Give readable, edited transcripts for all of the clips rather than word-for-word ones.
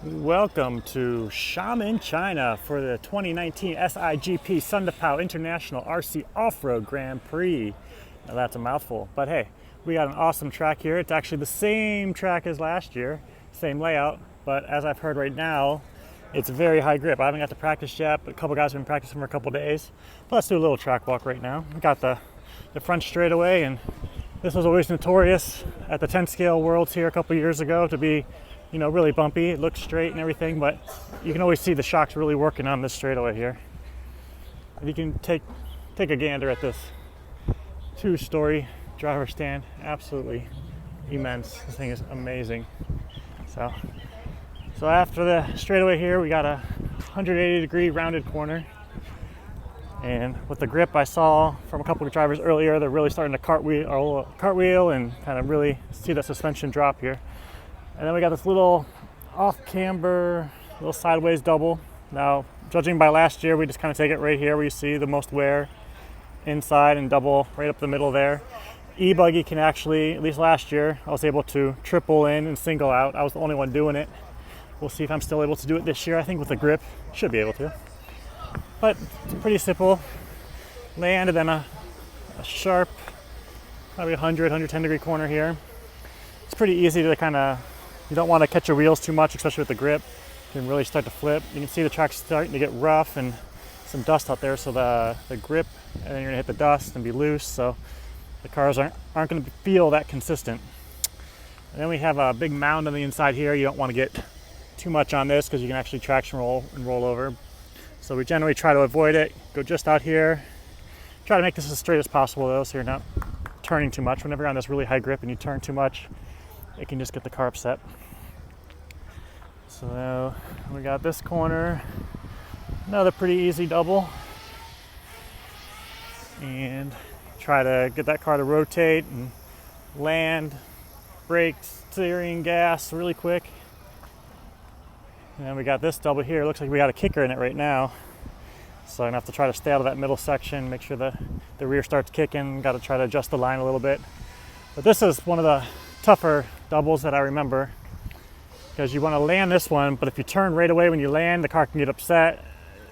Welcome to Xiamen, China for the 2019 SIGP Sundepao International RC Off-Road Grand Prix. Now that's a mouthful, but hey, we got an awesome track here. It's actually the same track as last year, same layout, but as I've heard right now, it's very high grip. I haven't got to practice yet, but a couple guys have been practicing for a couple days. But let's do a little track walk right now. We got the front straightaway, and this was always notorious at the 10 scale worlds here a couple years ago to be, you know, really bumpy. It looks straight and everything, but you can always see the shocks really working on this straightaway here. And you can take a gander at this two-story driver stand. Absolutely immense. This thing is amazing. So after the straightaway here, we got a 180-degree rounded corner. And with the grip I saw from a couple of drivers earlier, they're really starting to cartwheel and kind of really see the suspension drop here. And then we got this little off-camber, little sideways double. Now, judging by last year, we just kind of take it right here where you see the most wear inside and double right up the middle there. E-buggy can actually, at least last year, I was able to triple in and single out. I was the only one doing it. We'll see if I'm still able to do it this year. I think with the grip, should be able to. But it's pretty simple. Land and then a sharp, probably 110 degree corner here. It's pretty easy to kind of, you don't want to catch your wheels too much, especially with the grip. You can really start to flip. You can see the track's starting to get rough and some dust out there, so the grip, and then you're gonna hit the dust and be loose, so the cars aren't gonna feel that consistent. And then we have a big mound on the inside here. You don't want to get too much on this because you can actually traction roll and roll over. So we generally try to avoid it, go just out here. Try to make this as straight as possible though, so you're not turning too much. Whenever you're on this really high grip and you turn too much, it can just get the car upset. So we got this corner, another pretty easy double. And try to get that car to rotate and land, brakes, steering, gas really quick. And then we got this double here. It looks like we got a kicker in it right now. So I'm gonna have to try to stay out of that middle section, make sure the rear starts kicking. Got to try to adjust the line a little bit. But this is one of the tougher doubles that I remember, because you want to land this one, but if you turn right away when you land, the car can get upset.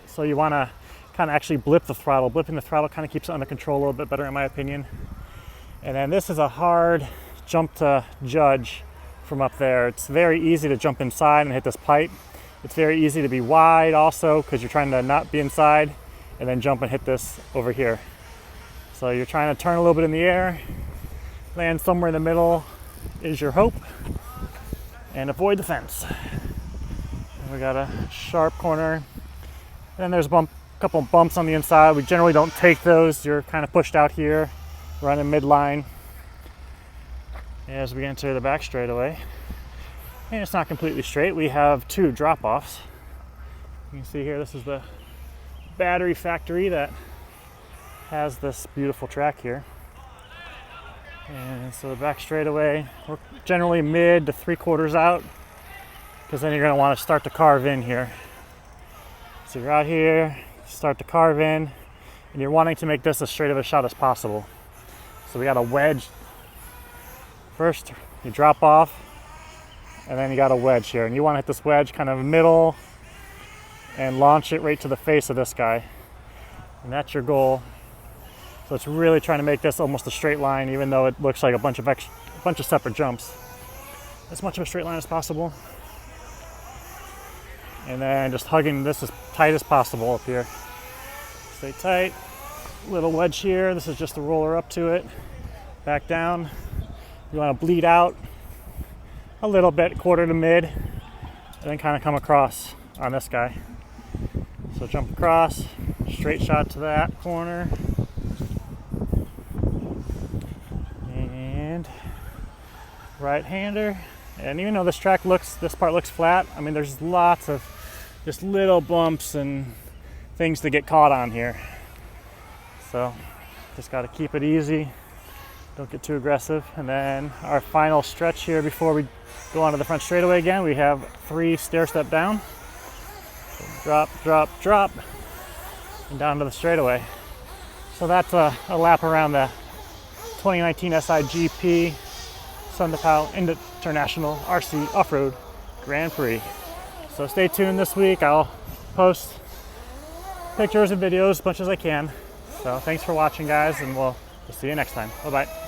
So you want to kind of actually blip the throttle. Blipping the throttle kind of keeps it under control a little bit better in my opinion. And then this is a hard jump to judge from up there. It's very easy to jump inside and hit this pipe. It's very easy to be wide also because you're trying to not be inside and then jump and hit this over here. So you're trying to turn a little bit in the air, land somewhere in the middle is your hope, and avoid the fence. And we got a sharp corner, and then there's a couple bumps on the inside. We generally don't take those. You're kind of pushed out here, running midline as we enter the back straightaway. And it's not completely straight. We have two drop-offs. You can see here, this is the battery factory that has this beautiful track here. And so the back straightaway, we're generally mid to 3/4 out, because then you're going to want to start to carve in here. So you're out here, start to carve in, and you're wanting to make this as straight of a shot as possible. So we got a wedge. First, you drop off, and then you got a wedge here. And you want to hit this wedge kind of middle and launch it right to the face of this guy. And that's your goal. So it's really trying to make this almost a straight line, even though it looks like a bunch of separate jumps. As much of a straight line as possible. And then just hugging this as tight as possible up here. Stay tight. Little wedge here. This is just the roller up to it. Back down. You want to bleed out a little bit, quarter to mid, and then kind of come across on this guy. So jump across, straight shot to that corner. And right-hander. And even though this part looks flat, I mean, there's lots of just little bumps and things to get caught on here. So just got to keep it easy. Don't get too aggressive. And then our final stretch here before we go onto the front straightaway again, we have 3 stair-step down. So drop, drop, drop, and down to the straightaway. So that's a lap around the 2019 SIGP Sundepao International RC Off-Road Grand Prix. So stay tuned this week. I'll post pictures and videos as much as I can. So thanks for watching, guys, and we'll see you next time. Bye-bye.